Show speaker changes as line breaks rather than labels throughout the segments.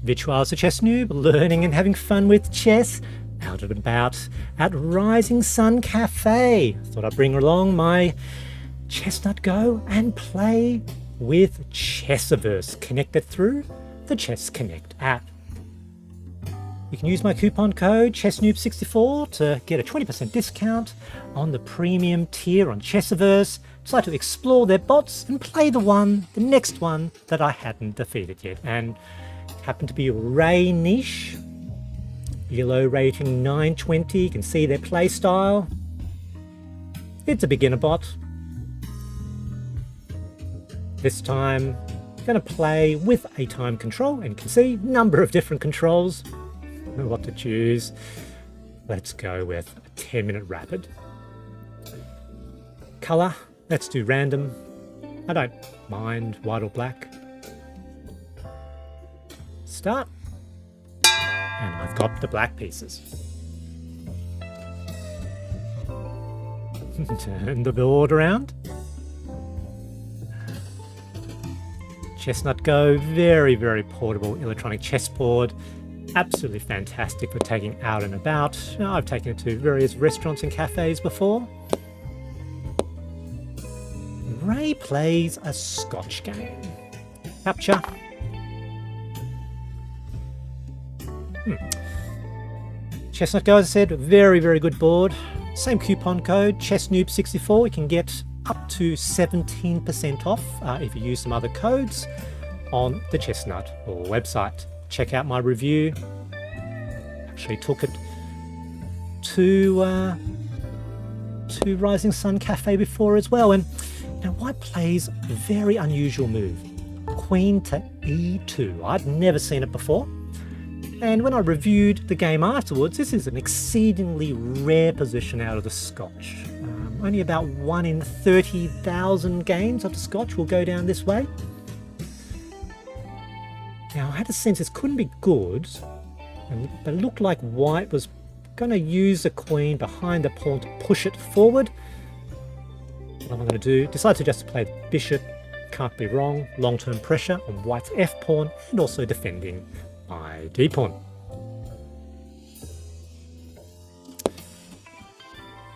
Victuals the Chess Noob, learning and having fun with chess, out and about at Rising Sun Cafe. Thought I'd bring along my Chessnut Go and play with Chessiverse, connected through the Chessconnect app. You can use my coupon code ChessNoob64 to get a 20% discount on the premium tier on Chessiverse. Decide to explore their bots and play the next one that I hadn't defeated yet. And happened to be Ray Niche, ELO rating 920. You can see their play style. It's a beginner bot. This time, I'm going to play with a time control, and you can see a number of different controls. What to choose. Let's go with a 10-minute rapid. Color, let's do random. I don't mind white or black. Start. And I've got the black pieces. Turn the board around. Chessnut Go, very, very portable electronic chessboard. Absolutely fantastic for taking out and about. I've taken it to various restaurants and cafes before. Ray plays a Scotch Game. Capture. Chessnut Go, as I said, very, very good board. Same coupon code, ChessNoob64. You can get up to 17% off if you use some other codes on the Chessnut website. Check out my review. Actually took it to Rising Sun Cafe before as well. And now white plays a very unusual move. Queen to e2. I'd never seen it before. And when I reviewed the game afterwards, this is an exceedingly rare position out of the Scotch. Only about 1 in 30,000 games of the Scotch will go down this way. Now, I had a sense this couldn't be good, but it looked like white was going to use the queen behind the pawn to push it forward. What am I going to do? Decide to just play the bishop. Can't be wrong. Long-term pressure on white's f-pawn and also defending my d-pawn.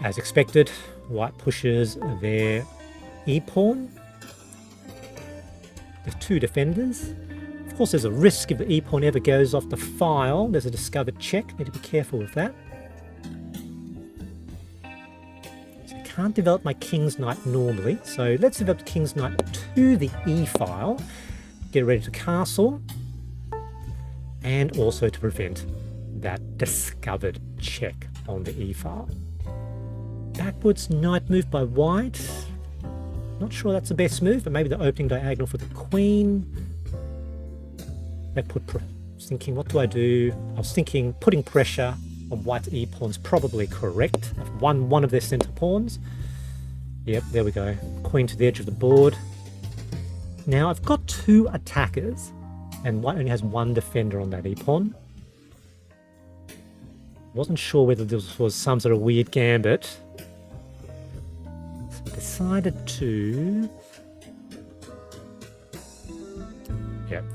As expected, white pushes their e-pawn. There's 2 defenders. Of course, there's a risk if the e-pawn ever goes off the file. There's a discovered check. Need to be careful with that. So I can't develop my king's knight normally. So let's develop the king's knight to the e-file. Get ready to castle. And also to prevent that discovered check on the e-file. Backwards knight move by white. Not sure that's the best move, but maybe the opening diagonal for the queen. Thinking, what do I do? I was thinking putting pressure on white's e-pawn's probably correct. I've won one of their center pawns. Yep, there we go. Queen to the edge of the board. Now I've got 2 attackers, and white only has 1 defender on that e-pawn. Wasn't sure whether this was some sort of weird gambit. So I decided to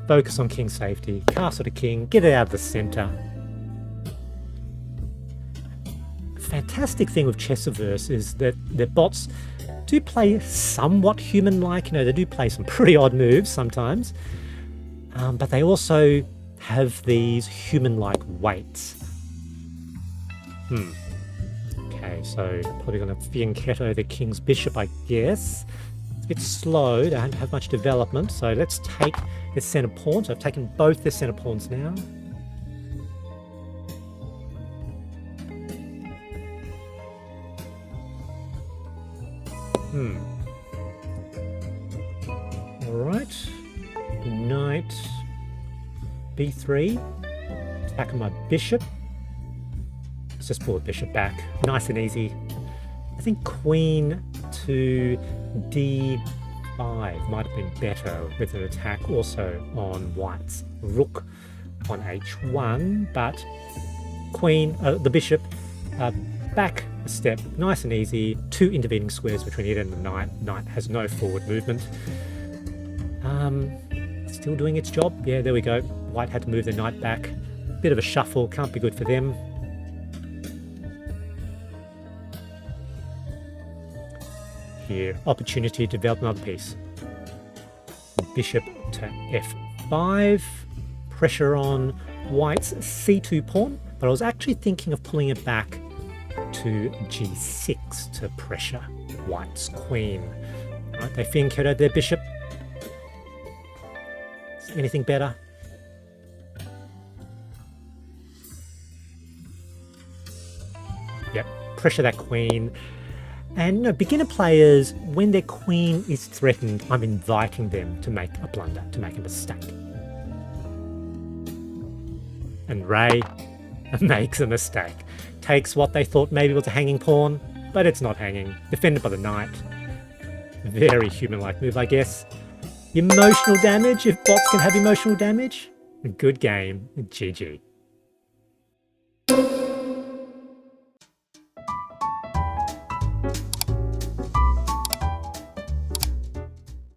focus on king safety, castle to king, get it out of the center. Fantastic thing with Chessiverse is that their bots do play somewhat human-like. They do play some pretty odd moves sometimes, but they also have these human-like weights. Okay, so probably going to fianchetto the king's bishop, I guess. It's a bit slow, they don't have much development, so let's take their center pawns. I've taken both their center pawns now. Alright. Knight b3. Attacking my bishop. Let's just pull the bishop back. Nice and easy. I think queen to d5 might have been better with an attack also on white's rook on h1, but queen, the bishop, back a step, nice and easy. 2 intervening squares between it and the knight. Knight has no forward movement. Still still doing its job. Yeah, there we go. White had to move the knight back. Bit of a shuffle, can't be good for them. Here, opportunity to develop another piece. Bishop to f5. Pressure on White's c2 pawn, but I was actually thinking of pulling it back to g6 to pressure White's queen. Right, they fianchettoed their bishop. Is anything better? Yep, pressure that queen. And beginner players, when their queen is threatened, I'm inviting them to make a blunder, to make a mistake. And Ray makes a mistake. Takes what they thought maybe was a hanging pawn, but it's not hanging. Defended by the knight. Very human-like move, I guess. Emotional damage, if bots can have emotional damage. Good game. GG.